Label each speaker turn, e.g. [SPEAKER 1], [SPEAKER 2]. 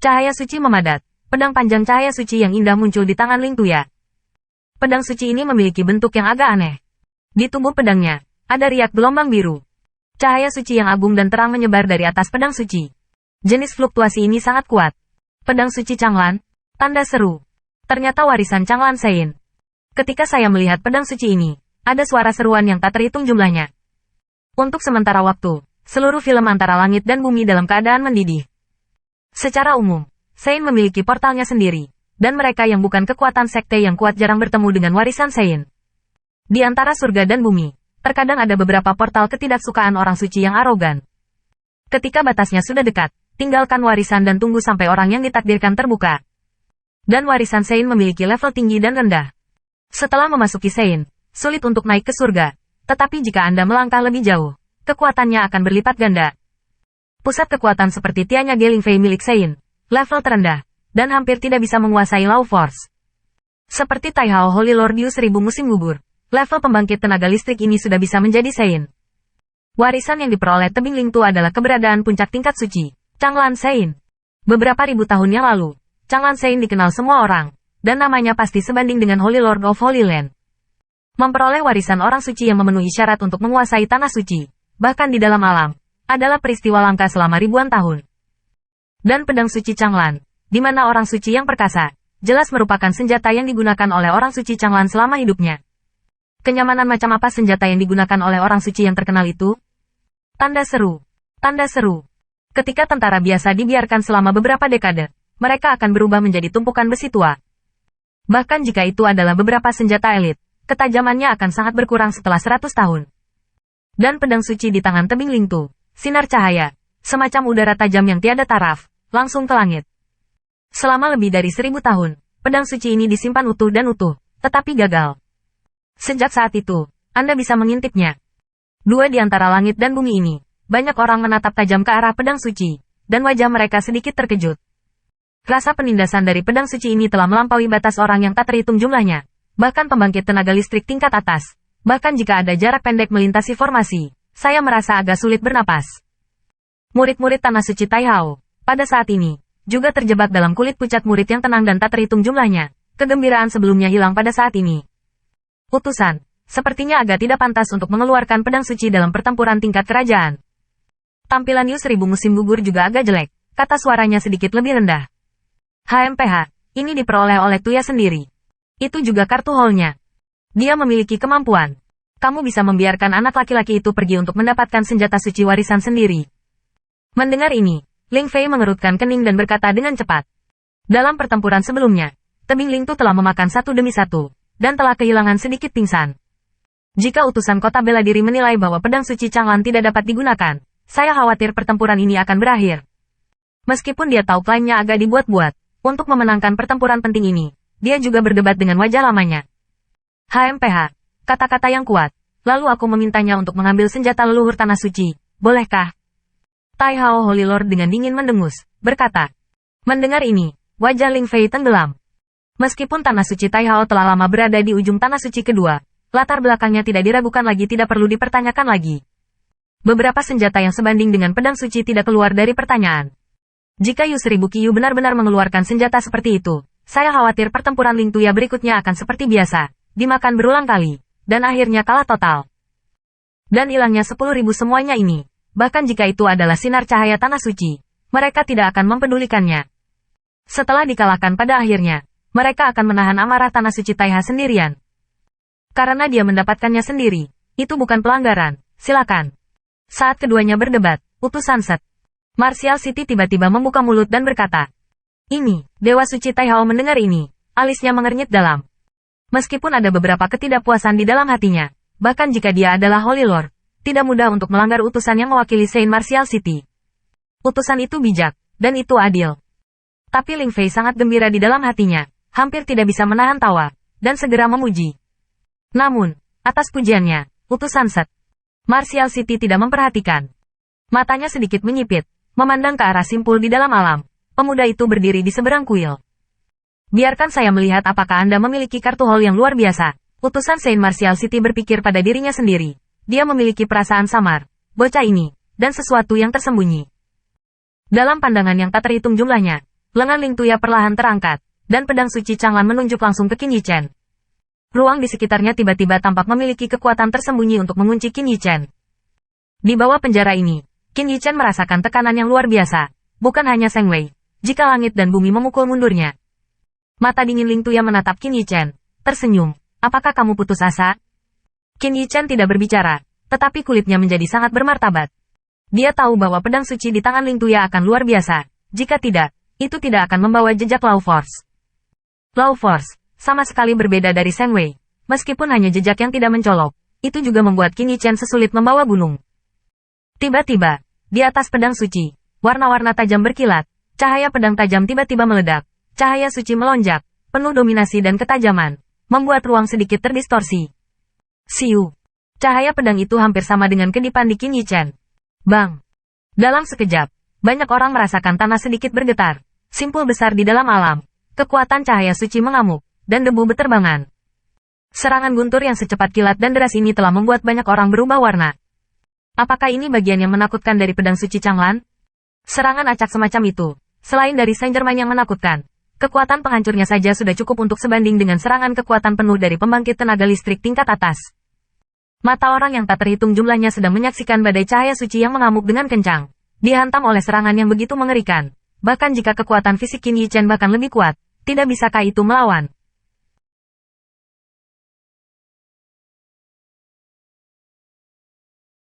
[SPEAKER 1] Cahaya suci memadat. Pedang panjang cahaya suci yang indah muncul di tangan Ling Tuya. Pedang suci ini memiliki bentuk yang agak aneh. Di tubuh pedangnya, ada riak gelombang biru. Cahaya suci yang agung dan terang menyebar dari atas pedang suci. Jenis fluktuasi ini sangat kuat. Pedang suci Changlan. Tanda seru. Ternyata warisan Changlan Sein. Ketika saya melihat pedang suci ini, ada suara seruan yang tak terhitung jumlahnya. Untuk sementara waktu, seluruh film antara langit dan bumi dalam keadaan mendidih. Secara umum, Sein memiliki portalnya sendiri, dan mereka yang bukan kekuatan sekte yang kuat jarang bertemu dengan warisan Sein. Di antara surga dan bumi, terkadang ada beberapa portal ketidaksukaan orang suci yang arogan. Ketika batasnya sudah dekat, tinggalkan warisan dan tunggu sampai orang yang ditakdirkan terbuka. Dan warisan Sein memiliki level tinggi dan rendah. Setelah memasuki Sein, sulit untuk naik ke surga, tetapi jika Anda melangkah lebih jauh, kekuatannya akan berlipat ganda. Pusat kekuatan seperti Tianya Geling Fei milik Sein, level terendah, dan hampir tidak bisa menguasai Law Force. Seperti Taihao Holy Lord Yu 1000 musim gugur, level pembangkit tenaga listrik ini sudah bisa menjadi Sein. Warisan yang diperoleh tebing Ling Tu adalah keberadaan puncak tingkat suci, Changlan Sein. Beberapa ribu tahun yang lalu, Changlan Sein dikenal semua orang, dan namanya pasti sebanding dengan Holy Lord of Holy Land. Memperoleh warisan orang suci yang memenuhi syarat untuk menguasai tanah suci, bahkan di dalam alam, adalah peristiwa langka selama ribuan tahun. Dan pedang suci Changlan, di mana orang suci yang perkasa, jelas merupakan senjata yang digunakan oleh orang suci Changlan selama hidupnya. Kenyamanan macam apa senjata yang digunakan oleh orang suci yang terkenal itu? Tanda seru. Tanda seru. Ketika tentara biasa dibiarkan selama beberapa dekade, mereka akan berubah menjadi tumpukan besi tua. Bahkan jika itu adalah beberapa senjata elit, ketajamannya akan sangat berkurang setelah 100 tahun. Dan pedang suci di tangan tebing Ling Tu, sinar cahaya, semacam udara tajam yang tiada taraf, langsung ke langit. Selama lebih dari 1000 tahun, pedang suci ini disimpan utuh dan utuh, tetapi gagal. Sejak saat itu, Anda bisa mengintipnya. Dua di antara langit dan bumi ini, banyak orang menatap tajam ke arah pedang suci, dan wajah mereka sedikit terkejut. Rasa penindasan dari pedang suci ini telah melampaui batas orang yang tak terhitung jumlahnya, bahkan pembangkit tenaga listrik tingkat atas. Bahkan jika ada jarak pendek melintasi formasi, saya merasa agak sulit bernapas. Murid-murid Tanah Suci Taihao, pada saat ini, juga terjebak dalam kulit pucat murid yang tenang dan tak terhitung jumlahnya. Kegembiraan sebelumnya hilang pada saat ini. Utusan, sepertinya agak tidak pantas untuk mengeluarkan pedang suci dalam pertempuran tingkat kerajaan. Tampilan Yu 1000 musim gugur juga agak jelek, kata suaranya sedikit lebih rendah. HMPH, ini diperoleh oleh Tuya sendiri. Itu juga kartu haulnya. Dia memiliki kemampuan. Kamu bisa membiarkan anak laki-laki itu pergi untuk mendapatkan senjata suci warisan sendiri. Mendengar ini, Ling Fei mengerutkan kening dan berkata dengan cepat. Dalam pertempuran sebelumnya, tebing Ling Tu telah memakan satu demi satu, dan telah kehilangan sedikit pingsan. Jika utusan kota bela diri menilai bahwa pedang suci Changlan tidak dapat digunakan, saya khawatir pertempuran ini akan berakhir. Meskipun dia tahu klaimnya agak dibuat-buat, untuk memenangkan pertempuran penting ini, dia juga berdebat dengan wajah lamanya. HMPH, kata-kata yang kuat, lalu aku memintanya untuk mengambil senjata leluhur tanah suci, bolehkah? Taihao Holy Lord dengan dingin mendengus, berkata. Mendengar ini, wajah Ling Fei tenggelam. Meskipun tanah suci Taihao telah lama berada di ujung tanah suci kedua, latar belakangnya tidak diragukan lagi, tidak perlu dipertanyakan lagi. Beberapa senjata yang sebanding dengan pedang suci tidak keluar dari pertanyaan. Jika Yu 1000 Qiyu benar-benar mengeluarkan senjata seperti itu, saya khawatir pertempuran Ling Tuya berikutnya akan seperti biasa, dimakan berulang kali, dan akhirnya kalah total. Dan hilangnya 10.000 semuanya ini, bahkan jika itu adalah sinar cahaya tanah suci, mereka tidak akan mempedulikannya. Setelah dikalahkan pada akhirnya, mereka akan menahan amarah tanah suci Taiha sendirian. Karena dia mendapatkannya sendiri, itu bukan pelanggaran, silakan. Saat keduanya berdebat, utusan Set Martial City tiba-tiba membuka mulut dan berkata, "Ini, Dewa Suci Taihao." Mendengar ini, alisnya mengernyit dalam. Meskipun ada beberapa ketidakpuasan di dalam hatinya, bahkan jika dia adalah Holy Lord, tidak mudah untuk melanggar utusan yang mewakili Saint Martial City. Utusan itu bijak, dan itu adil. Tapi Ling Fei sangat gembira di dalam hatinya, hampir tidak bisa menahan tawa, dan segera memuji. Namun, atas pujiannya, utusan Set Martial City tidak memperhatikan. Matanya sedikit menyipit, memandang ke arah simpul di dalam alam. Pemuda itu berdiri di seberang kuil. Biarkan saya melihat apakah Anda memiliki kartu haul yang luar biasa. Utusan Saint Martial City berpikir pada dirinya sendiri. Dia memiliki perasaan samar, bocah ini, dan sesuatu yang tersembunyi. Dalam pandangan yang tak terhitung jumlahnya, lengan Ling Tuya perlahan terangkat, dan pedang suci Changlan menunjuk langsung ke Qin Yichen. Ruang di sekitarnya tiba-tiba tampak memiliki kekuatan tersembunyi untuk mengunci Qin Yichen. Di bawah penjara ini, Qin Yichen merasakan tekanan yang luar biasa, bukan hanya Seng Wei, jika langit dan bumi memukul mundurnya. Mata dingin Ling Tuya menatap Qin Yichen, tersenyum. Apakah kamu putus asa? Qin Yichen tidak berbicara, tetapi kulitnya menjadi sangat bermartabat. Dia tahu bahwa pedang suci di tangan Ling Tuya akan luar biasa. Jika tidak, itu tidak akan membawa jejak Law Force. Law Force, sama sekali berbeda dari Seng Wei. Meskipun hanya jejak yang tidak mencolok, itu juga membuat Qin Yichen sesulit membawa gunung. Tiba-tiba, di atas pedang suci, warna-warna tajam berkilat, cahaya pedang tajam tiba-tiba meledak, cahaya suci melonjak, penuh dominasi dan ketajaman, membuat ruang sedikit terdistorsi. Siu. Cahaya pedang itu hampir sama dengan kedipan di Qin Yichen. Bang! Dalam sekejap, banyak orang merasakan tanah sedikit bergetar, simpul besar di dalam alam, kekuatan cahaya suci mengamuk, dan debu beterbangan. Serangan guntur yang secepat kilat dan deras ini telah membuat banyak orang berubah warna. Apakah ini bagian yang menakutkan dari pedang suci Changlan? Serangan acak semacam itu, selain dari Saint Germain yang menakutkan, kekuatan penghancurnya saja sudah cukup untuk sebanding dengan serangan kekuatan penuh dari pembangkit tenaga listrik tingkat atas. Mata orang yang tak terhitung jumlahnya sedang menyaksikan badai cahaya suci yang mengamuk dengan kencang, dihantam oleh serangan yang begitu mengerikan. Bahkan jika kekuatan fisik Qin Yichen bahkan lebih kuat, tidak bisakah itu melawan?